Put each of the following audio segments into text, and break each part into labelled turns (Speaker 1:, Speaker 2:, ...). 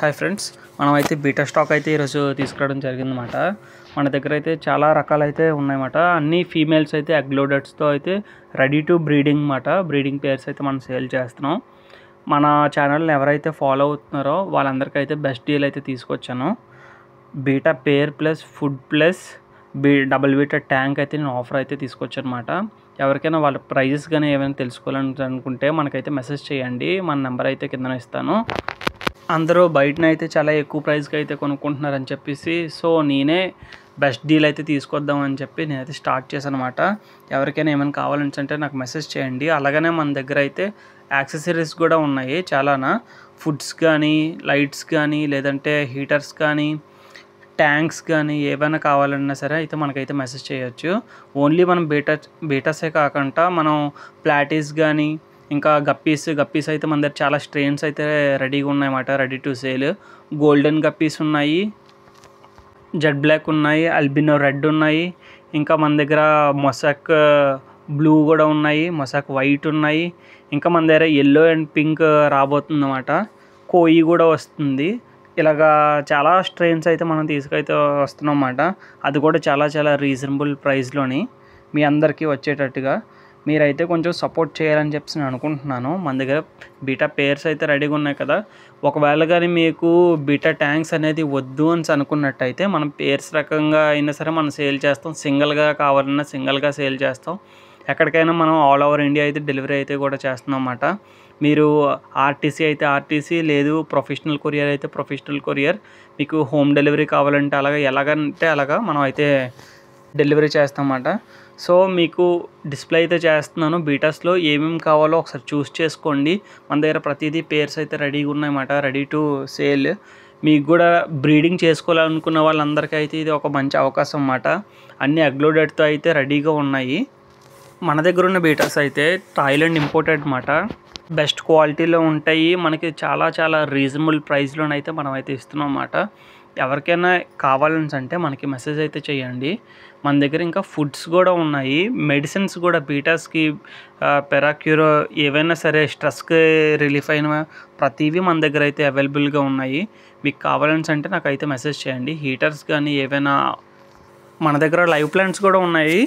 Speaker 1: Hi friends, మనమైతే beta stock అయితే ఈరోజు తీసుకురావడం జరిగిందన్నమాట. మన దగ్గర అయితే చాలా రకాలైతే ఉన్నాయన్నమాట. అన్ని ఫీమేల్స్ అయితే ఎగ్ లోడెడ్స్తో అయితే రెడీ టు బ్రీడింగ్ అన్నమాట. బ్రీడింగ్ పేర్స్ అయితే మనం సేల్ చేస్తున్నాం. మన ఛానల్ని ఎవరైతే ఫాలో అవుతున్నారో వాళ్ళందరికీ అయితే బెస్ట్ డీల్ అయితే తీసుకొచ్చాను. Beta pair plus food plus double beta tank అయితే నేను ఆఫర్ అయితే తీసుకొచ్చాను అనమాట. ఎవరికైనా వాళ్ళ ప్రైజెస్ కానీ ఏమైనా తెలుసుకోవాలని అనుకుంటే మనకైతే మెసేజ్ చేయండి. మన నెంబర్ అయితే కింద ఇస్తాను. అందరూ బయటనైతే చాలా ఎక్కువ ప్రైస్కి అయితే కొనుక్కుంటున్నారని చెప్పేసి నేనే బెస్ట్ డీల్ అయితే తీసుకొద్దామని చెప్పి నేనైతే స్టార్ట్ చేశాను అనమాట. ఎవరికైనా ఏమైనా కావాలంటే నాకు మెసేజ్ చేయండి. అలాగనే మన దగ్గర అయితే యాక్సెసరీస్ కూడా ఉన్నాయి చాలానా. ఫుడ్స్ కానీ, లైట్స్ కానీ, లేదంటే హీటర్స్ కానీ, ట్యాంక్స్ కానీ ఏమైనా కావాలన్నా సరే అయితే మనకైతే మెసేజ్ చేయొచ్చు. ఓన్లీ మనం బీటాసే కాకుండా మనం ప్లాటీస్ కానీ, ఇంకా గప్పీస్ అయితే మన దగ్గర చాలా స్ట్రెయిన్స్ అయితే రెడీగా ఉన్నాయన్నమాట. Ready to sale. Golden guppies ఉన్నాయి, జెడ్ బ్లాక్ ఉన్నాయి, అల్బినో రెడ్ ఉన్నాయి, ఇంకా మన దగ్గర మొసాక్ బ్లూ కూడా ఉన్నాయి, మొసాక్ వైట్ ఉన్నాయి, ఇంకా మన దగ్గర ఎల్లో అండ్ పింక్ రాబోతుందన్నమాట. కోయి కూడా వస్తుంది. ఇలాగా చాలా స్ట్రెయిన్స్ అయితే మనం తీసుకైతే వస్తున్నాం అన్నమాట. అది కూడా చాలా చాలా రీజనబుల్ ప్రైస్లోని మీ అందరికీ వచ్చేటట్టుగా మీరైతే కొంచెం సపోర్ట్ చేయాలని చెప్పి నేను అనుకుంటున్నాను. మన దగ్గర బీటా పేర్స్ అయితే రెడీగా ఉన్నాయి కదా. ఒకవేళ కానీ మీకు బీటా ట్యాంక్స్ అనేది వద్దు అని అనుకున్నట్టయితే మనం పేర్స్ రకంగా అయినా సరే మనం సేల్ చేస్తాం. సింగిల్గా కావాలన్నా సింగిల్గా సేల్ చేస్తాం. ఎక్కడికైనా మనం ఆల్ ఓవర్ ఇండియా అయితే డెలివరీ అయితే కూడా చేస్తున్నాం అన్నమాట. మీరు ఆర్టీసీ అయితే ఆర్టీసీ, లేదు ప్రొఫెషనల్ కొరియర్ అయితే ప్రొఫెషనల్ కొరియర్, మీకు హోమ్ డెలివరీ కావాలంటే ఎలాగంటే అలాగా మనం అయితే డెలివరీ చేస్తామన్నమాట. మీకు డిస్ప్లే అయితే చేస్తున్నాను. బీటాస్లో ఏమేమి కావాలో ఒకసారి చూస్ చేసుకోండి. మన దగ్గర ప్రతిదీ పేర్స్ అయితే రెడీగా ఉన్నాయన్నమాట. Ready to sale. మీకు కూడా బ్రీడింగ్ చేసుకోవాలనుకున్న వాళ్ళందరికీ అయితే ఇది ఒక మంచి అవకాశం అన్నమాట. అన్ని అగ్లోడెడ్తో అయితే రెడీగా ఉన్నాయి. మన దగ్గర ఉన్న బీటాస్ అయితే థాయిలాండ్ ఇంపోర్టెడ్ అన్నమాట. బెస్ట్ క్వాలిటీలో ఉంటాయి. మనకి చాలా చాలా రీజనబుల్ ప్రైస్లోనైతే మనం అయితే ఇస్తున్నాం అన్నమాట. ఎవరికైనా కావాలని అంటే మనకి మెసేజ్ అయితే చేయండి. మన దగ్గర ఇంకా ఫుడ్స్ కూడా ఉన్నాయి, మెడిసిన్స్ కూడా బీటాస్కి పెరాక్యూరో ఏవైనా సరే స్ట్రెస్కి రిలీఫ్ అయిన ప్రతివి మన దగ్గర అయితే అవైలబుల్గా ఉన్నాయి. మీకు కావాలని అంటే నాకైతే మెసేజ్ చేయండి. హీటర్స్ కానీ ఏవైనా మన దగ్గర లైవ్ ప్లాంట్స్ కూడా ఉన్నాయి,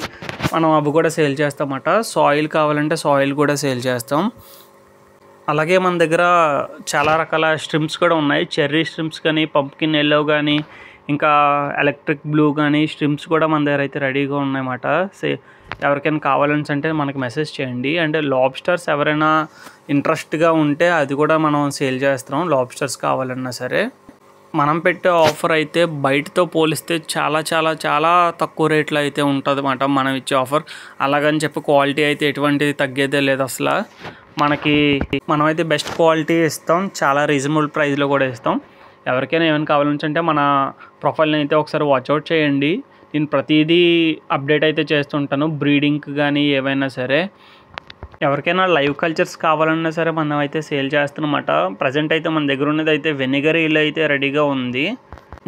Speaker 1: మనం అవి కూడా సేల్ చేస్తామన్నమాట. సాయిల్ కావాలంటే సాయిల్ కూడా సేల్ చేస్తాం. అలాగే మన దగ్గర చాలా రకాల స్ట్రిమ్స్ కూడా ఉన్నాయి. చెర్రీ స్ట్రిమ్స్ కానీ, పంప్కిన్ ఎల్లో కానీ, ఇంకా ఎలక్ట్రిక్ బ్లూ కానీ స్ట్రిమ్స్ కూడా మన దగ్గర అయితే రెడీగా ఉన్నాయన్నమాట. ఎవరికైనా కావాలని అంటే మనకి మెసేజ్ చేయండి. అండ్ లాబ్స్టర్స్ ఎవరైనా ఇంట్రెస్ట్గా ఉంటే అది కూడా మనం సేల్ చేస్తాం. లాబ్స్టర్స్ కావాలన్నా సరే మనం పెట్టే ఆఫర్ అయితే బయటతో పోలిస్తే చాలా చాలా చాలా తక్కువ రేట్లో అయితే ఉంటుంది అన్నమాట మనం ఇచ్చే ఆఫర్. అలాగని చెప్పి క్వాలిటీ అయితే ఎటువంటిది తగ్గేదే లేదు అసలు. మనమైతే బెస్ట్ క్వాలిటీ ఇస్తాం, చాలా రీజనబుల్ ప్రైస్లో కూడా ఇస్తాం. ఎవరికైనా ఏమైనా కావాలంటే మన ప్రొఫైల్ని అయితే ఒకసారి వాచ్అవుట్ చేయండి. నేను ప్రతిదీ అప్డేట్ అయితే చేస్తుంటాను. బ్రీడింగ్కి కానీ ఏవైనా సరే. ఎవరికైనా లైవ్ కల్చర్స్ కావాలన్నా సరే మనం అయితే సేల్ చేస్తున్నమాట. ప్రజెంట్ అయితే మన దగ్గర ఉన్నది అయితే వెనిగర్ ఇల్ అయితే రెడీగా ఉంది.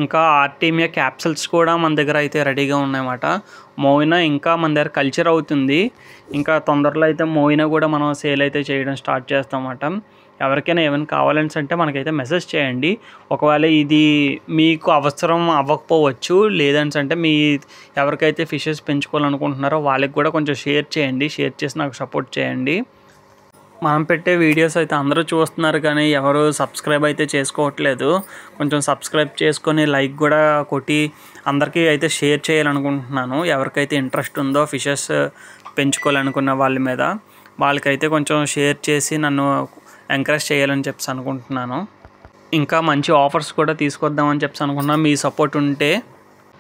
Speaker 1: ఇంకా ఆర్టీమియా క్యాప్సల్స్ కూడా మన దగ్గర అయితే రెడీగా ఉన్నాయన్నమాట. మోయినా ఇంకా మన దగ్గర కల్చర్ అవుతుంది. ఇంకా తొందరలో అయితే మోయినా కూడా మనం సేల్ అయితే చేయడం స్టార్ట్ చేస్తామన్నమాట. ఎవరికైనా ఏమైనా కావాలని అంటే మనకైతే మెసేజ్ చేయండి. ఒకవేళ ఇది మీకు అవసరం అవ్వకపోవచ్చు, లేదంటే ఎవరికైతే ఫిషెస్ పెంచుకోవాలనుకుంటున్నారో వాళ్ళకి కూడా కొంచెం షేర్ చేయండి. షేర్ చేసి నాకు సపోర్ట్ చేయండి. మనం పెట్టే వీడియోస్ అయితే అందరూ చూస్తున్నారు కానీ ఎవరు సబ్స్క్రైబ్ అయితే చేసుకోవట్లేదు. కొంచెం సబ్స్క్రైబ్ చేసుకొని లైక్ కూడా కొట్టి అందరికీ అయితే షేర్ చేయాలనుకుంటున్నాను. ఎవరికైతే ఇంట్రెస్ట్ ఉందో ఫిషెస్ పెంచుకోవాలనుకున్న వాళ్ళ మీద వాళ్ళకైతే కొంచెం షేర్ చేసి నన్ను ఎంకరేజ్ చేయాలని చెప్పి అనుకుంటున్నాను. ఇంకా మంచి ఆఫర్స్ కూడా తీసుకొద్దామని చెప్పి అనుకుంటున్నాను. మీ సపోర్ట్ ఉంటే.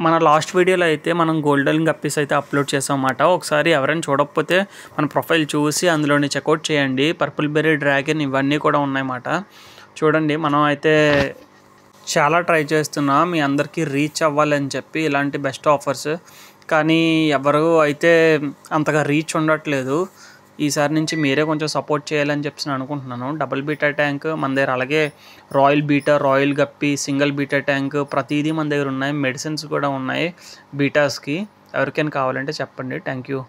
Speaker 1: మన లాస్ట్ వీడియోలో అయితే మనం గోల్డెన్ గప్పీస్ అయితే అప్లోడ్ చేసామన్నమాట. ఒకసారి ఎవరైనా చూడకపోతే మన ప్రొఫైల్ చూసి అందులోని చెక్అవుట్ చేయండి. పర్పుల్ బెర్రీ డ్రాగన్ ఇవన్నీ కూడా ఉన్నాయన్నమాట. చూడండి, మనం అయితే చాలా ట్రై చేస్తున్నా మీ అందరికీ రీచ్ అవ్వాలని చెప్పి ఇలాంటి బెస్ట్ ఆఫర్స్. కానీ ఎవరు అయితే అంతగా రీచ్ ఉండట్లేదు. ఈసారి నుంచి మీరే కొంచెం సపోర్ట్ చేయాలని చెప్పి అనుకుంటున్నాను. డబుల్ బీటా ట్యాంక్ మన దగ్గర, అలాగే royal beta, royal guppy, single beta tank ప్రతిదీ మన దగ్గర ఉన్నాయి. మెడిసిన్స్ కూడా ఉన్నాయి బీటాస్కి. ఎవరికైనా కావాలంటే చెప్పండి. Thank you.